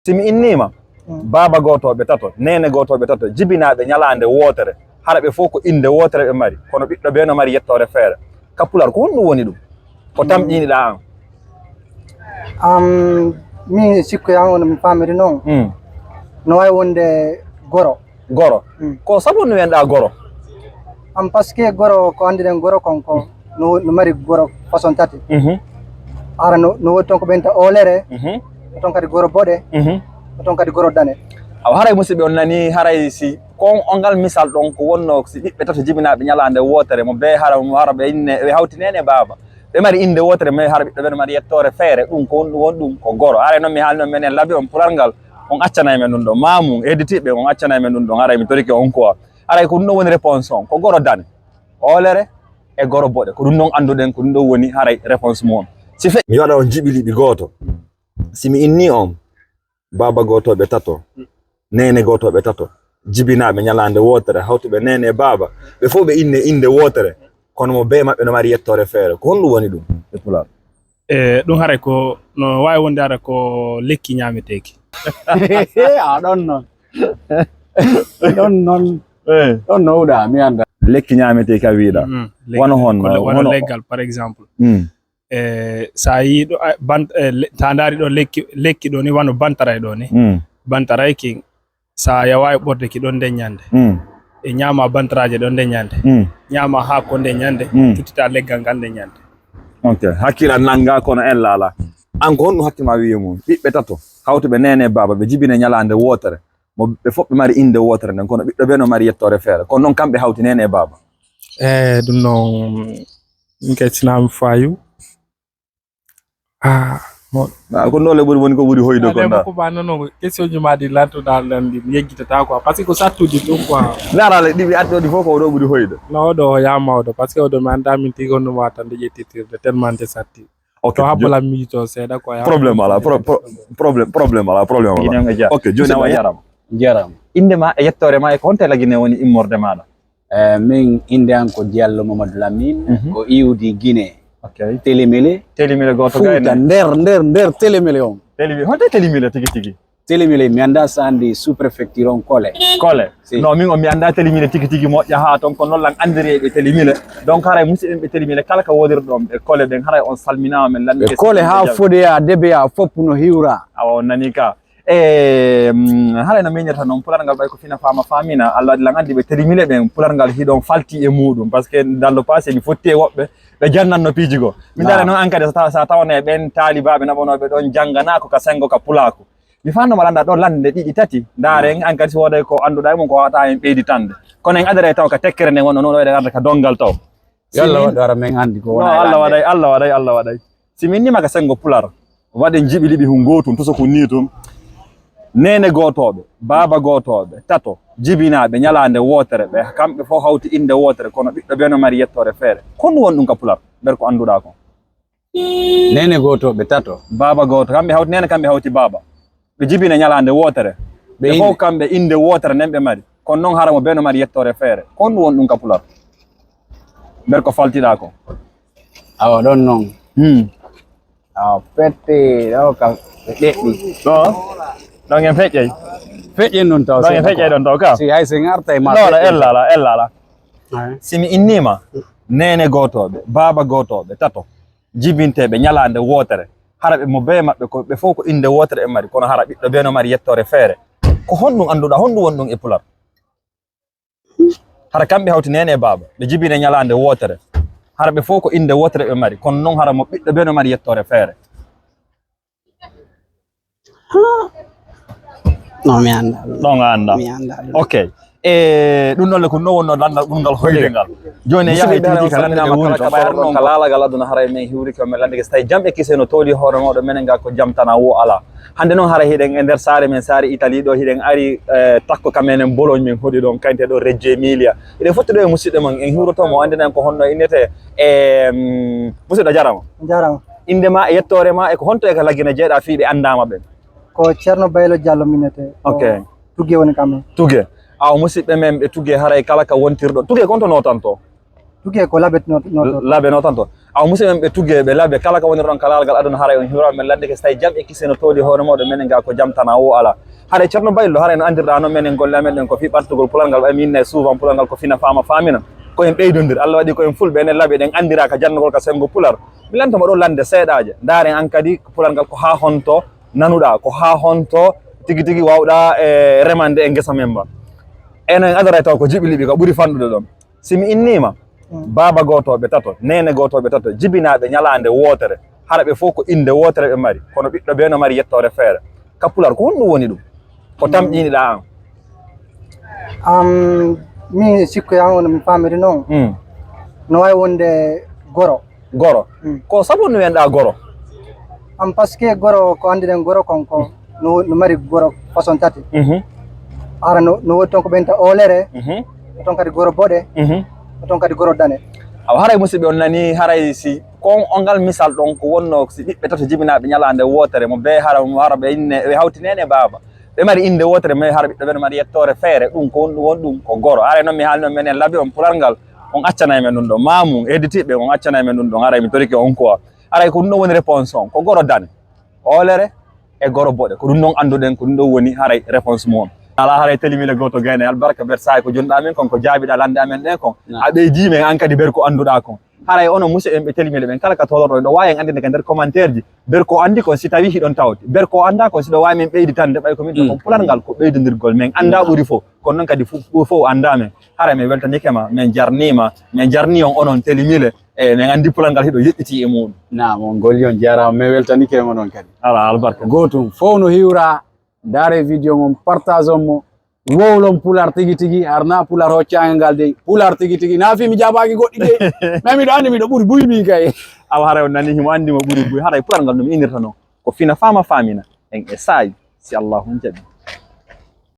simi innima babagotobhe tato nenegotobhe tato Djibinabhe nyalande wotere hara ɓe fof ko inde wotere ɓe mari kono ɓiɗɗo ɓe no mari yettore feere kapular ko honɗum woni ɗum ko tamƴiniɗa an mi sikku yan on mi famiri noon no wawi wonde goro ko sabu no wiyanɗa goro par ce que goro ko andiɗen goro konko no mari goro façon tati ara no woni toon ko ɓenta olere ton kadi goro bodhe ton kadi goro dane aw haray musidɓe on nani haray si kon ongal misal ɗon ko wonno si ɓiɓɓe tato Djibinabhe ñalande wotere mo be hara ɓe inne ɓe hawti nene baba ɓe mari inde wotere mais hara ɓiɗɗo ɓe mari yettore feere ɗum ko won ɗum ko goro haray noon mi haalni on menen laabi on pular ngal on accana men ɗum ɗo mamum heditiɓe on accana men ɗum ɗon haray mi toriki on quoi haray ko ɗum ɗon woni réponse on ko goro dane olere e goro boɗe ko ɗum ɗon anduɗen ko ɗum ɗon woni haray réponse mum si fe mi waɗa on jiɓiliɓi goto simi inni on babagotobhe tato nenegotobhe tato Djibinabhe ñalande wotere hawtuɓe nene baba ɓe fof ɓe inne inde wotere kono mo be maɓɓe no mari yettore feere ko honɗum woni ɗum e pular ɗum haray ko no wawi wonde hara ko lekki ñameteki ɗon noon ɗon nowɗa mi anda lekki ñameteki a wiiɗa wono hono leggal par exemple sa yi ɗo ta daari ɗo lekki ɗo ni wano bantaray ɗo ni bantaray ki sa yawawi ɓorde ki ɗon nden ñande e ñama bantaraje ɗon nden ñande ñama ha ko nden ñande tuttita leggal ngal nden ñande ok hakkila nanga kono en laala an ko honɗum hakkima wiye mum ɓiɓɓe tato hawtuɓe nene baba ɓe jibine ñalande wotere mo ɓe fof ɓe mari inde wotere nden kono ɓiɗɗo ɓe no mari yettore feere kono noon kamɓe hawti nene baba ɗum noon min kettinami fayu ko ndole ɓuri woni ko ɓuri hoyde ko nda ko ba non question ji ma di lantoɗa landi yeggitata quoi par ce que ko sattude ɗum quoi darale ɗiɓi attoɗi fof ko ɗo ɓuri hoyde no ɗo ya mawɗo par ce que oɗo mi anda min tigi honno watande ƴettitirde tellement nde satti to habbala miito seeɗa quoi probléme ala probléme ala ok joni awa jaram indema e yettore ma e ko honte lagine woni immorde maɗa min inde an ko Diallo Mamadou Lamine ko iwdi Guinée ok Telemile goto Fouta nder Telemile on honte Telemile tigi Telemile mi anda so andi sous préfecture on kole non min o mi anda Telemile tigi moƴƴa ha toon ko nollan andiri ɓe Telemile donc haray musidɓe ɓe Telemile kala ka wodirɗon ɓe kole ɓen haray on salminama men lande ɓe kole ha fodoya debeya fopp no hiwra awa on nani ka haray no miñirta noon pular ngal ɓay ko fina fama famina Allah waɗi lan andi ɓe Telemile ɓen pular ngal hiɗon falti e muɗum par ce que dans le passé mi fotti e woɓɓe ɓe jannanno piiji go min dara noon ankade sa tawana ɓen taalibaɓe naɓanoɓe ɗon janganako ka sengo ka pulaku mi fanno maɗa anda ɗo lande ɗiɗi tati daren ankadi si woday ko anduɗa e mum ko wawata en ɓeyditande kono en adere taw ka tekkere nde wonno noon waɗe arde ka dongal taw Allah men andi ko wona Allah waɗay si min nima ka sengo pular waɗen jiɓiliɓi hu gotum to soko ni tum nenegotobhe babagotobhe tato Djibinabhe ñalande wotere ɓe kamɓe fof hawti inde wotere kono ɓiɗɗo ɓe no mari yettore feere honɗum woni ɗum ka pular nder ko anduɗa ko nenegotobhe tato babagoto kamɓe hawti nene kamɓe hawti baba ɓe jibine ñalande wotere ɓe fof kamɓe inde wotere nden ɓe mari kono noon hara mo ɓe no mari yettore feere honɗum woni ɗum ka pular nder ko faltiɗa ko awa ɗon noon awa pette ɗo kam ɓe ɗeɗɗi ɗon en feƴƴey feƴƴen noon taw ɗon en feƴƴey ɗon taw ka si hay so garta e ma nono ellala simi innima nenegotobhe babagotobhe tato jibinteɓe ñalande wotere hara ɓe mo be maɓɓe ko ɓe fof ko inde wotere ɓe mari kono hara ɓiɗɗo ɓe no mari yettore feere ko honɗum anduɗa honɗum woni ɗum e pular hara kamɓe hawti nene baba ɓe jibine ñalande wotere hara ɓe fof ko inde wotere ɓe mari kono noon hara mo ɓiɗɗo ɓe no mari yettore feere non mi anda ɗon a anda ok ɗum ɗolle ko no wonno landal ɗumgal hoyde ngal joni yahay tigi ka lande woni to ɓayarno ka laalagal aduna haray men hiwri ko men lande so tawi jam e kise no tooli hoore mawɗo menen ga ko jam tana wo ala hande noon haray hiɗen e nder saare men saare Italie ɗo hiɗen ari takko kamenen Bologne min hoɗi ɗon kante ɗo Reggio Emilia eɗen fotti ɗo e musidɗo mon en hiwrotomo andinen ko honno innete musidɗo jarama indema e yettore ma e ko honto e ka laggine jeeɗa fii ɓe andama ɓen ko Ceerno Baylo Diallo minete ok Toughé woni kamen Toughé aw musidɓe men ɓe Toughé haray kala ka wontirɗo Toughé konto notanto Toughé ko labeé no labe no tanto aw musidɓe ɓe Toughé ɓe labe kala ko woni ɗon kalalgal aduna haray on hiwraɓe men ladde ke so tawi jam e kisse no tooli hoore mawɗo menen ga ko jam tana wo ala haray ceerno baylo haray no andirɗa noon menen golle amen ɗen ko fi ɓartugol pulal ngal ɓaymi inne souvent pulal ngal ko fina fama famina koyen ɓeydodir Allah waɗi koyen fulɓe enen laaɓe ɗen andira ka jannugol ka sengo pular mi lantoma ɗo lande seeɗaje daren an kadi pulal ngal ko ha honto nanuɗa ko ha honto tigi tigi wawɗa e remande e guesa men ba eno en adara taw ko jiɓiliɓi ko ɓuuri fanɗude ɗon simi innima babagotobhe tatto nenegotobhe tatto Djibinabhe ñalande wotere hara ɓe fof ko inde wotere ɓe mari kono ɓiɗɗo ɓe no mari yettore feere ka pular ko honɗum woni ɗum ko tamƴiniɗa an mi sikku yan on mi famiri noon no wawi wonde Goro ko sabu no wiyanɗa Goro par ce que Goro ko andiɗen Goro konko no mari Goro façon tati Hara no woni toon ko ɓenta Ollerê oton kadi Goro Bodhê oton kadi Ndanê aw haray musidɓe on nani haray si kon ongal misal ɗon ko wonno si ɓiɓɓe tato Djibinabhe ñalande wotere mo bhee Hara ɓe inne ɓe hawti nene baba ɓe mari inde wotere mais hara ɓiɗɗo ɓe mari yettore feere ɗum ko won ɗum ko Goro haray noon mi haalni on menen laabi on pulal ngal on accana men ɗum ɗo mamum editiɓe on accana men ɗum ɗon haray mi toriki on quoi haray ko ɗum ɗon woni réponse on ko Gorodjee Ollerê e Goro Bodhê ko ɗum ɗon anduɗen ko ɗum ɗon woni haray réponse mum ala haray Telemile goto gayne albarka ber sahay ko jonɗa men kon ko jaabiɗa lande amen ɗen kon a ɓeydi men an kadi ber ko anduɗa kon haray onon musidɓe ɓe Telemile ɓen kala ka tolorɗo ɗo wawi en andinde ka nder commentaire ji ber ko andi kon si tawi hiɗon tawde ber ko anda kon siɗo wawi men ɓeyditande ɓay komin ɗo kon pulal ngal ko ɓeydodirgol men anda ɓuuri fof kono noon kadi fof anda men haray min weltanikema min jarni on onon Telemile e min andi pulal ngal hiɗo yeƴƴiti e muɗum na mon golli on jarama min weltanikema noon kadi ala albarka gotum fof no hiwra daare vidéo mom partage on mo wowlon pular tigi tigi arna pular hoccangal ngal de pular tigi tigi na fi mi jabaki goɗɗi de mais miɗo andi miɗo ɓuuri buymi kay awa haray on nani himo andi mo ɓuuri buy haray pular ngal no mi inirta noon ko fina fama famina en e saayi si Allahu jaɓi